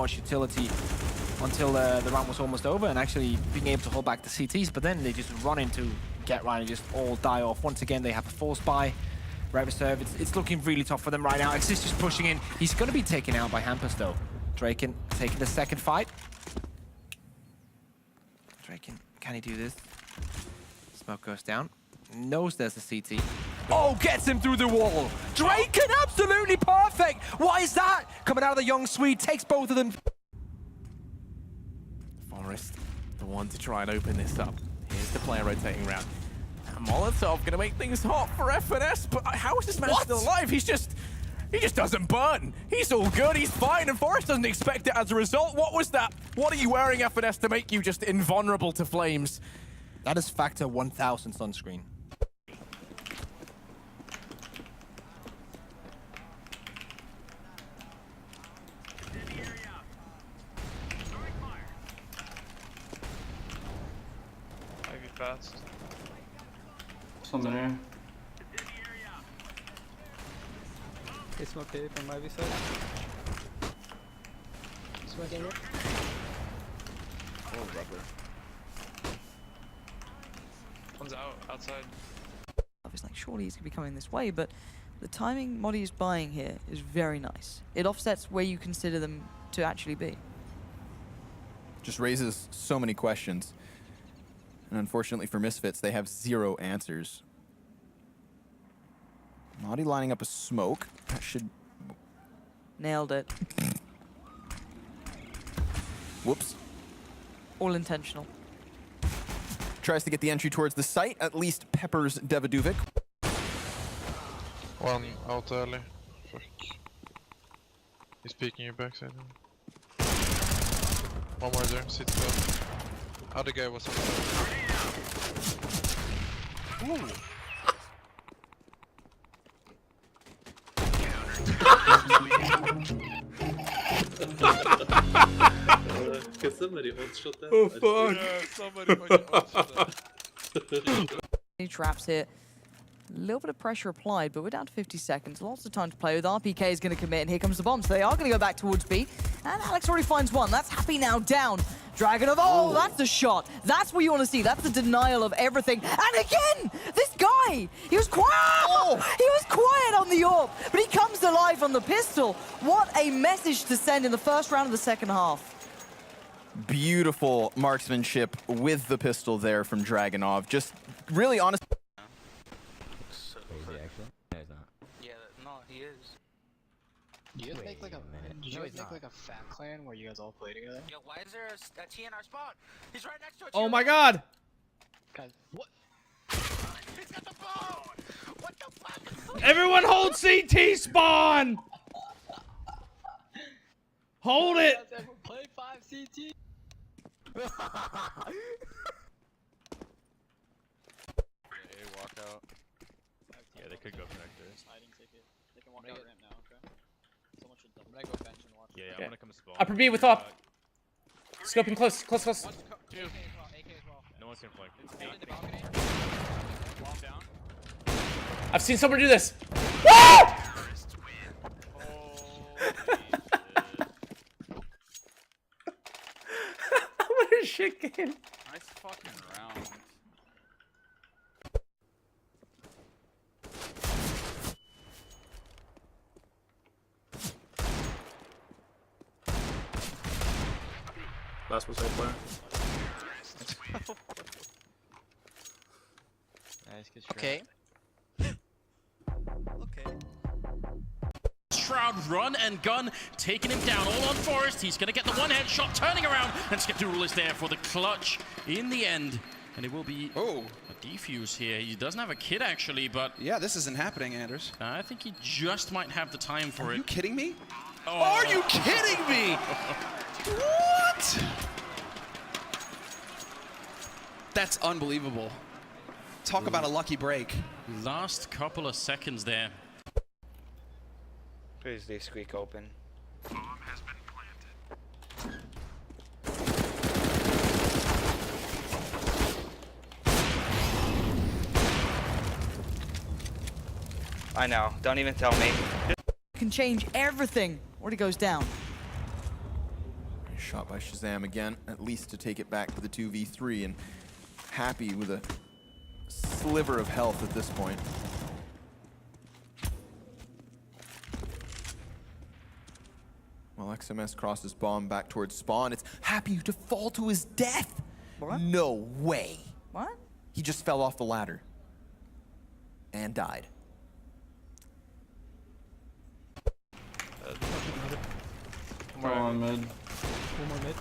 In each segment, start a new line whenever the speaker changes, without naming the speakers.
much utility until the round was almost over and actually being able to hold back the CTs, but then they just run into Get Right and just all die off. Once again, they have a force buy. Right reserve, it's looking really tough for them right now. Exist just pushing in. He's going to be taken out by Hampus though. Draken taking the second fight. Draken, can he do this? Smoke goes down. Knows there's a CT. Oh, gets him through the wall. Draken, absolutely perfect. Why is that? Coming out of the young Swede, takes both of them.
Forest, the one to try and open this up. Here's the player rotating around. Molotov gonna make things hot for FNS, but how is this man still alive? He just doesn't burn. He's all good, he's fine, and Forest doesn't expect it as a result. What was that? What are you wearing, FNS, to make you just invulnerable to flames?
That is factor 1000 sunscreen.
Maybe fast.
Something here.
Hey, smoke here from Ivy side. Smoke in here.
Oh, rubber. One's outside.
I was like, surely he's going to be coming this way, but the timing Modi is buying here is very nice. It offsets where you consider them to actually be.
Just raises so many questions. And unfortunately for Misfits, they have 0 answers. Modi lining up a smoke. That should...
Nailed it.
Whoops.
All intentional.
Tries to get the entry towards the site, at least peppers Devaduvic.
One out early. Fuck. He's peeking your backside. One more there, sit down. Other guy was on Ooh.
Can somebody Oddshot that?
Oh fuck!
Yeah, somebody fucking Oddshot that.
He traps here. A little bit of pressure applied, but we're down to 50 seconds. Lots of time to play with. RPK is going to commit, and here comes the bomb. So they are going to go back towards B. And Alex already finds one. That's Happy now down. Dragunov, oh, that's the shot. That's what you want to see. That's the denial of everything. And again, this guy, he was quiet. Oh. He was quiet on the AWP, but he comes to life on the pistol. What a message to send in the first round of the second half.
Beautiful marksmanship with the pistol there from Dragunov. Just really honest.
Crazy, actually. No, he's not.
Yeah, no, he is.
Do you guys make like a fat clan where you guys all play together?
Yo, why is there a T in our spot? He's right next to it.
Oh my god!
Guys, what?
He's got the ball! What the fuck?
Everyone hold CT spawn! Hold it!
You guys ever play 5 CT?
Walk out.
Yeah, they could go connectors. Hiding ticket. They can walk out ramp now, okay? Someone should I'm gonna go bench and watch.
Yeah, I'm gonna come spawn.
Upper B with up. Scoping close, close, close.
AK as well.
No one's gonna flank.
In the balcony. Wall down.
I've seen someone do this. Woo! What a shit game.
Nice fucking round.
Last was player.
Nice, good shot.
Okay.
Shroud, run and gun, taking him down, all on Forest. He's going to get the one-head shot, turning around, and Skadurul is there for the clutch in the end. And it will be a defuse here. He doesn't have a kit, actually, but...
Yeah, this isn't happening, Anders.
I think he just might have the time for it.
Are you kidding me?
Oh.
Are you kidding me? What? That's unbelievable. Talk about a lucky break.
Last couple of seconds there.
Please, they squeak open.
Bomb has been planted.
I know. Don't even tell me.
Can change everything. Already goes down.
Shot by Shazam again, at least to take it back to the 2v3, and happy with a sliver of health at this point. Well, XMS crosses bomb back towards spawn. It's happy to fall to his death.
What?
No way.
What?
He just fell off the ladder and died.
One more mid.
One more mid.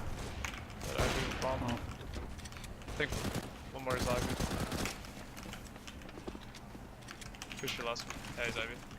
Bomb.
Oh.
I think one more is Ivy. Push your last one. Yeah, he's Ivy.